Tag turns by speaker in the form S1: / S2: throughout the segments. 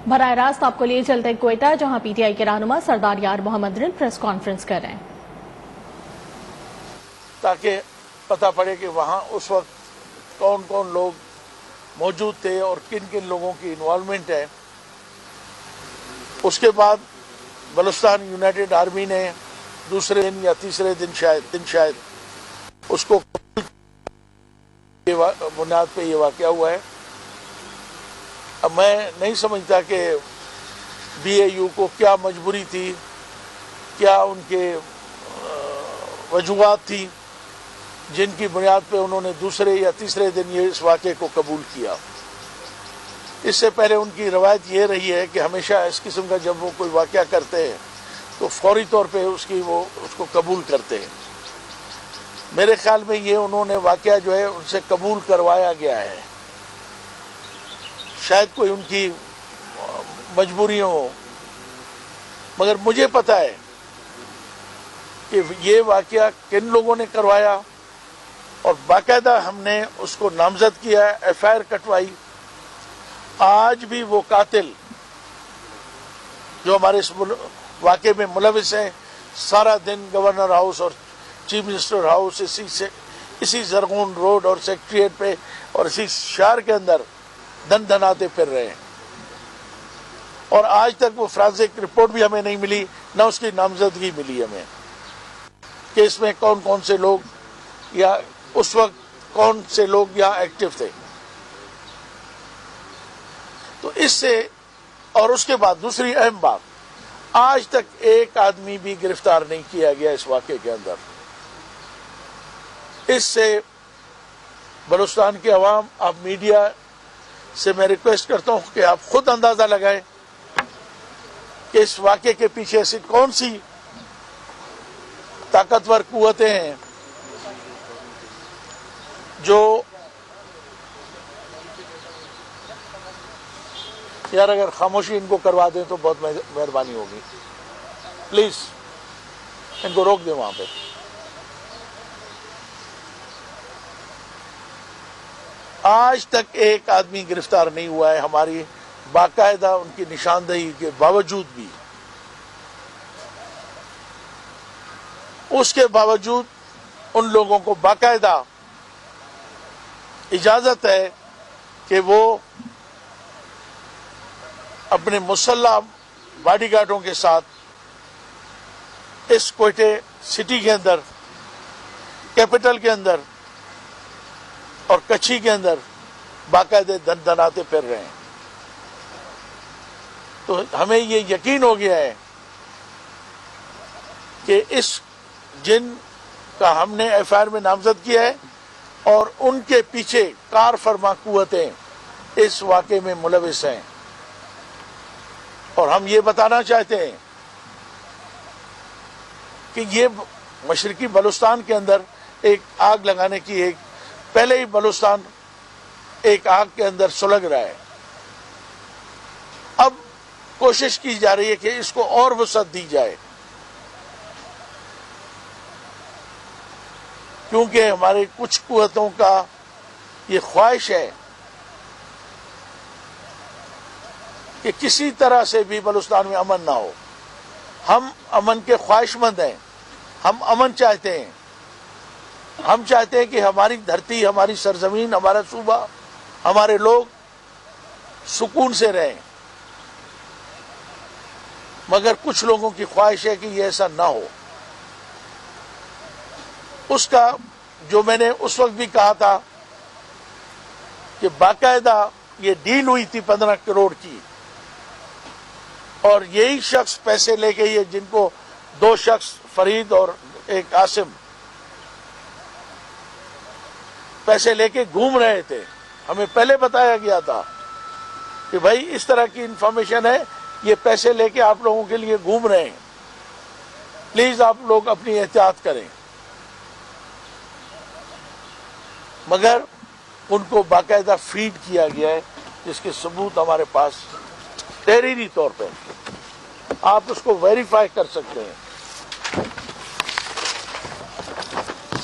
S1: براہ راست آپ کو لیے چلتے ہیں کوئٹہ، جہاں پی ٹی آئی کے رہنما سردار یار محمد رن پریس کانفرنس کر رہے ہیں
S2: تاکہ پتہ پڑے کہ وہاں اس وقت کون کون لوگ موجود تھے اور کن کن لوگوں کی انوالومنٹ ہے۔ اس کے بعد بلوچستان یونائٹڈ آرمی نے دوسرے دن یا تیسرے دن شاید اس کو بنیاد پہ یہ واقعہ ہوا ہے۔ اب میں نہیں سمجھتا کہ بی اے یو کو کیا مجبوری تھی، کیا ان کے وجوہات تھی جن کی بنیاد پہ انہوں نے دوسرے یا تیسرے دن یہ اس واقعے کو قبول کیا۔ اس سے پہلے ان کی روایت یہ رہی ہے کہ ہمیشہ اس قسم کا جب وہ کوئی واقعہ کرتے ہیں تو فوری طور پہ اس کو قبول کرتے ہیں۔ میرے خیال میں یہ انہوں نے واقعہ جو ہے ان سے قبول کروایا گیا ہے، شاید کوئی ان کی مجبوریوں ہو، مگر مجھے پتا ہے کہ یہ واقعہ کن لوگوں نے کروایا، اور باقاعدہ ہم نے اس کو نامزد کیا، ایف آئی آر کٹوائی۔ آج بھی وہ قاتل جو ہمارے اس واقعے میں ملوث ہیں سارا دن گورنر ہاؤس اور چیف منسٹر ہاؤس اسی زرغون روڈ اور سیکٹریٹ پہ اور اسی شہر کے اندر دن دناتے پھر رہے ہیں، اور آج تک وہ فرانسک رپورٹ بھی ہمیں نہیں ملی، نہ اس کی نامزدگی ملی ہمیں کہ اس میں کون کون سے لوگ یا اس وقت کون سے لوگ یہاں ایکٹیو تھے۔ تو اس سے اور اس کے بعد دوسری اہم بات، آج تک ایک آدمی بھی گرفتار نہیں کیا گیا اس واقعے کے اندر۔ اس سے بلوچستان کے عوام، آپ میڈیا سے میں ریکویسٹ کرتا ہوں کہ آپ خود اندازہ لگائیں کہ اس واقعے کے پیچھے ایسی کون سی طاقتور قوتیں ہیں جو یار اگر خاموشی ان کو کروا دیں تو بہت مہربانی ہوگی، پلیز ان کو روک دیں وہاں پہ۔ آج تک ایک آدمی گرفتار نہیں ہوا ہے، ہماری باقاعدہ ان کی نشاندہی کے باوجود بھی۔ اس کے باوجود ان لوگوں کو باقاعدہ اجازت ہے کہ وہ اپنے مسلح باڈی گارڈوں کے ساتھ اس کوئٹے سٹی کے اندر، کیپٹل کے اندر اور کچھی کے اندر باقاعدہ دن دناتے پھر رہے ہیں۔ تو ہمیں یہ یقین ہو گیا ہے کہ اس جن کا ہم نے ایف آئی آر میں نامزد کیا ہے اور ان کے پیچھے کار فرما قوتیں اس واقعے میں ملوث ہیں، اور ہم یہ بتانا چاہتے ہیں کہ یہ مشرقی بلوچستان کے اندر ایک آگ لگانے کی پہلے ہی بلوچستان ایک آگ کے اندر سلگ رہا ہے۔ اب کوشش کی جا رہی ہے کہ اس کو اور وسعت دی جائے، کیونکہ ہمارے کچھ قوتوں کا یہ خواہش ہے کہ کسی طرح سے بھی بلوچستان میں امن نہ ہو۔ ہم امن کے خواہش مند ہیں، ہم امن چاہتے ہیں، ہم چاہتے ہیں کہ ہماری دھرتی، ہماری سرزمین، ہمارا صوبہ، ہمارے لوگ سکون سے رہیں، مگر کچھ لوگوں کی خواہش ہے کہ یہ ایسا نہ ہو۔ اس کا جو میں نے اس وقت بھی کہا تھا کہ باقاعدہ یہ ڈیل ہوئی تھی 15 کروڑ کی، اور یہی شخص پیسے لے کے، یہ جن کو دو شخص فرید اور ایک عاصم پیسے لے کے گھوم رہے تھے۔ ہمیں پہلے بتایا گیا تھا کہ بھائی اس طرح کی انفارمیشن ہے، یہ پیسے لے کے آپ لوگوں کے لیے گھوم رہے ہیں، پلیز آپ لوگ اپنی احتیاط کریں۔ مگر ان کو باقاعدہ فیڈ کیا گیا ہے، جس کے ثبوت ہمارے پاس تحریری طور پہ، آپ اس کو ویریفائی کر سکتے ہیں۔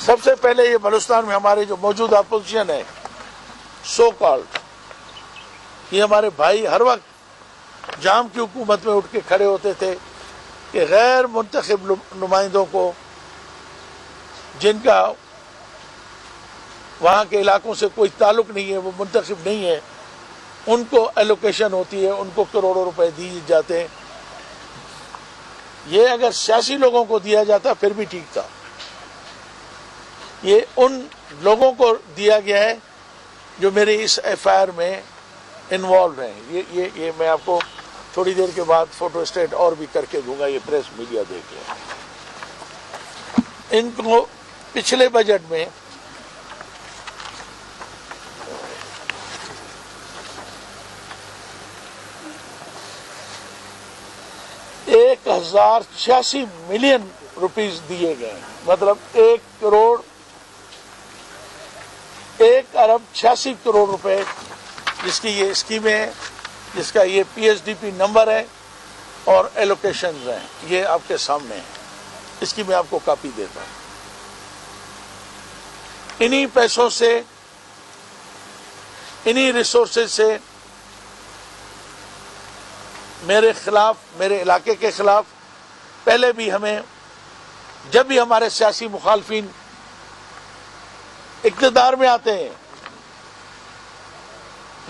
S2: سب سے پہلے یہ بلوچستان میں ہمارے جو موجودہ اپوزیشن ہے سو کالڈ، یہ ہمارے بھائی ہر وقت جام کی حکومت میں اٹھ کے کھڑے ہوتے تھے کہ غیر منتخب نمائندوں کو، جن کا وہاں کے علاقوں سے کوئی تعلق نہیں ہے، وہ منتخب نہیں ہے، ان کو ایلوکیشن ہوتی ہے، ان کو کروڑوں روپے دیے جاتے ہیں۔ یہ اگر سیاسی لوگوں کو دیا جاتا پھر بھی ٹھیک تھا، یہ ان لوگوں کو دیا گیا ہے جو میرے اس ایف آئی آر میں انوالو ہیں۔ یہ میں آپ کو تھوڑی دیر کے بعد فوٹو اسٹیٹ اور بھی کر کے دوں گا، یہ پریس میڈیا دیکھ لیں۔ ان کو پچھلے بجٹ میں $1086 ملین دیے گئے ہیں، مطلب 1,86,00,000,000 روپے، جس کی یہ اسکیمیں ہیں، جس کا یہ P S D P number ہے اور ایلوکیشنز ہیں، یہ آپ کے سامنے ہیں۔ اس کی میں آپ کو کاپی دیتا ہوں۔ انہی پیسوں سے، انہی ریسورسز سے میرے خلاف، میرے علاقے کے خلاف، پہلے بھی ہمیں، جب بھی ہمارے سیاسی مخالفین اقتدار میں آتے ہیں،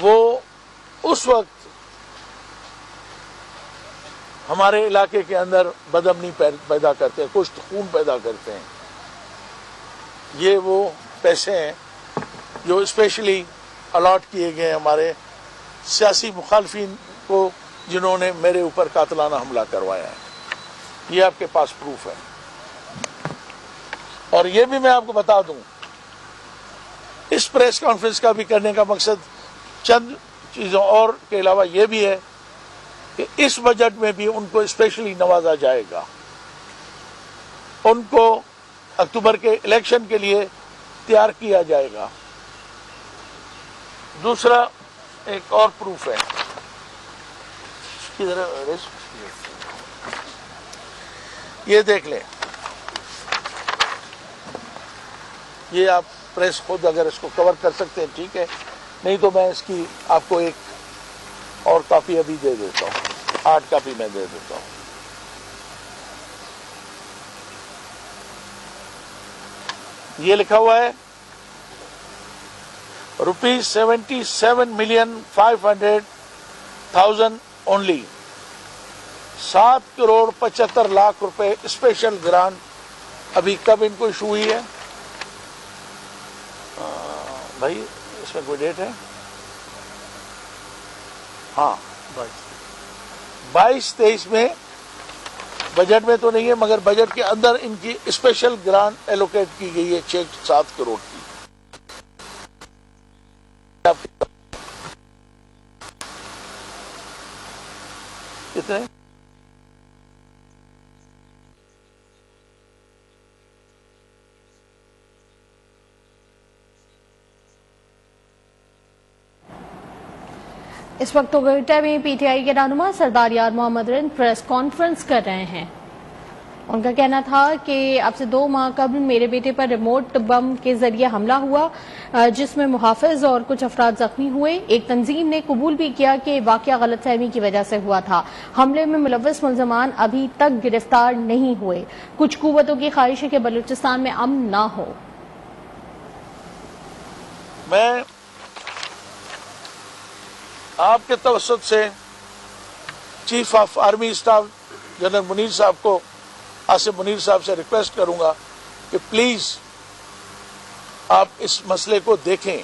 S2: وہ اس وقت ہمارے علاقے کے اندر بدامنی پیدا کرتے ہیں، کشت خون پیدا کرتے ہیں۔ یہ وہ پیسے ہیں جو اسپیشلی الاٹ کیے گئے ہمارے سیاسی مخالفین کو، جنہوں نے میرے اوپر قاتلانہ حملہ کروایا ہے۔ یہ آپ کے پاس پروف ہے۔ اور یہ بھی میں آپ کو بتا دوں، اس پریس کانفرنس کا بھی کرنے کا مقصد چند چیزوں اور کے علاوہ یہ بھی ہے کہ اس بجٹ میں بھی ان کو اسپیشلی نوازا جائے گا۔ ان کو اکتوبر کے الیکشن کے لیے تیار کیا جائے گا۔ دوسرا ایک اور پروف ہے، یہ دیکھ لیں، یہ آپ پریس خود اگر اس کو کور کر سکتے ہیں ٹھیک ہے، نہیں تو میں اس کی آپ کو ایک اور کاپی ابھی دے دیتا ہوں، 8 کاپی میں دے دیتا ہوں۔ یہ لکھا ہوا ہے ₹77,500,000 اونلی، 7,75,00,000 روپے اسپیشل گرانٹ۔ ابھی کب ان کو ایشو ہوئی ہے بھائی؟ اس میں کوئی ڈیٹ ہے؟ ہاں 22-23 میں، بجٹ میں تو نہیں ہے مگر بجٹ کے اندر ان کی اسپیشل گرانٹ ایلوکیٹ کی گئی ہے 7 کروڑ کی۔ کتنے؟
S1: اس وقت کوئٹہ میں پی ٹی آئی کے رہنما سردار یار محمد رند پریس کانفرنس کر رہے ہیں۔ ان کا کہنا تھا کہ اب سے 2 ماہ قبل میرے بیٹے پر ریموٹ بم کے ذریعے حملہ ہوا، جس میں محافظ اور کچھ افراد زخمی ہوئے۔ ایک تنظیم نے قبول بھی کیا کہ واقعہ غلط فہمی کی وجہ سے ہوا تھا۔ حملے میں ملوث ملزمان ابھی تک گرفتار نہیں ہوئے۔ کچھ قوتوں کی خواہش ہے کہ بلوچستان میں امن نہ ہو۔
S2: میں آپ کے توسط سے chief of army staff general Munir صاحب کو، آصف منیر صاحب سے ریکویسٹ کروں گا کہ پلیز آپ اس مسئلے کو دیکھیں۔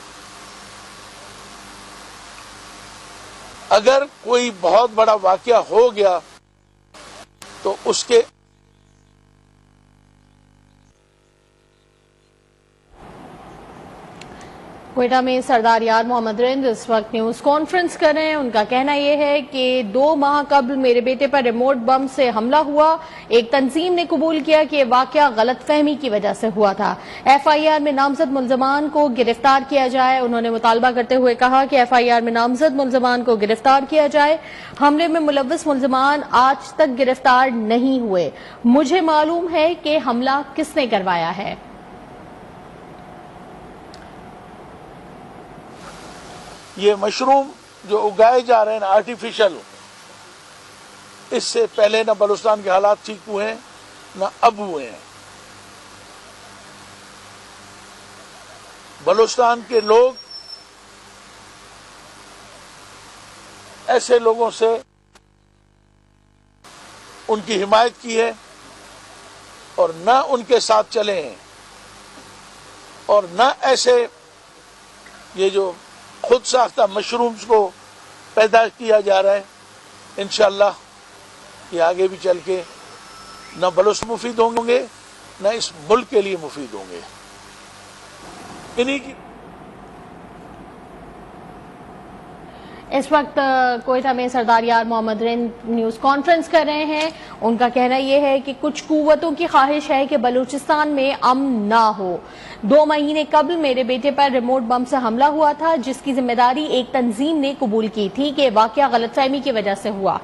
S2: اگر کوئی بہت بڑا واقعہ ہو گیا تو اس کے
S1: کوئٹہ میں سردار یار محمد رند اس وقت نیوز کانفرنس کر رہے ہیں۔ ان کا کہنا یہ ہے کہ 2 ماہ قبل میرے بیٹے پر ریموٹ بم سے حملہ ہوا۔ ایک تنظیم نے قبول کیا کہ یہ واقعہ غلط فہمی کی وجہ سے ہوا تھا۔ ایف آئی آر میں نامزد ملزمان کو گرفتار کیا جائے۔ انہوں نے مطالبہ کرتے ہوئے کہا کہ ایف آئی آر میں نامزد ملزمان کو گرفتار کیا جائے۔ حملے میں ملوث ملزمان آج تک گرفتار نہیں ہوئے۔ مجھے معلوم ہے کہ حملہ کس نے کروایا ہے۔
S2: یہ مشروم جو اگائے جا رہے ہیں آرٹیفیشل، اس سے پہلے نہ بلوچستان کے حالات ٹھیک ہوئے ہیں نہ اب ہوئے ہیں. بلوچستان کے لوگ ایسے لوگوں سے ان کی حمایت کی ہے اور نہ ان کے ساتھ چلے ہیں اور نہ ایسے یہ جو خود ساختہ مشرومز کو پیدا کیا جا رہا ہے. انشاءاللہ یہ آگے بھی چل کے نہ بلوچ مفید ہوں گے نہ اس ملک کے لیے مفید ہوں گے. انہی کی
S1: اس وقت کوئٹہ میں سردار یار محمد رند نیوز کانفرنس کر رہے ہیں. ان کا کہنا یہ ہے کہ کچھ قوتوں کی خواہش ہے کہ بلوچستان میں امن نہ ہو. 2 مہینے قبل میرے بیٹے پر ریموٹ بم سے حملہ ہوا تھا جس کی ذمہ داری ایک تنظیم نے قبول کی تھی کہ واقعہ غلط فہمی کی وجہ سے ہوا.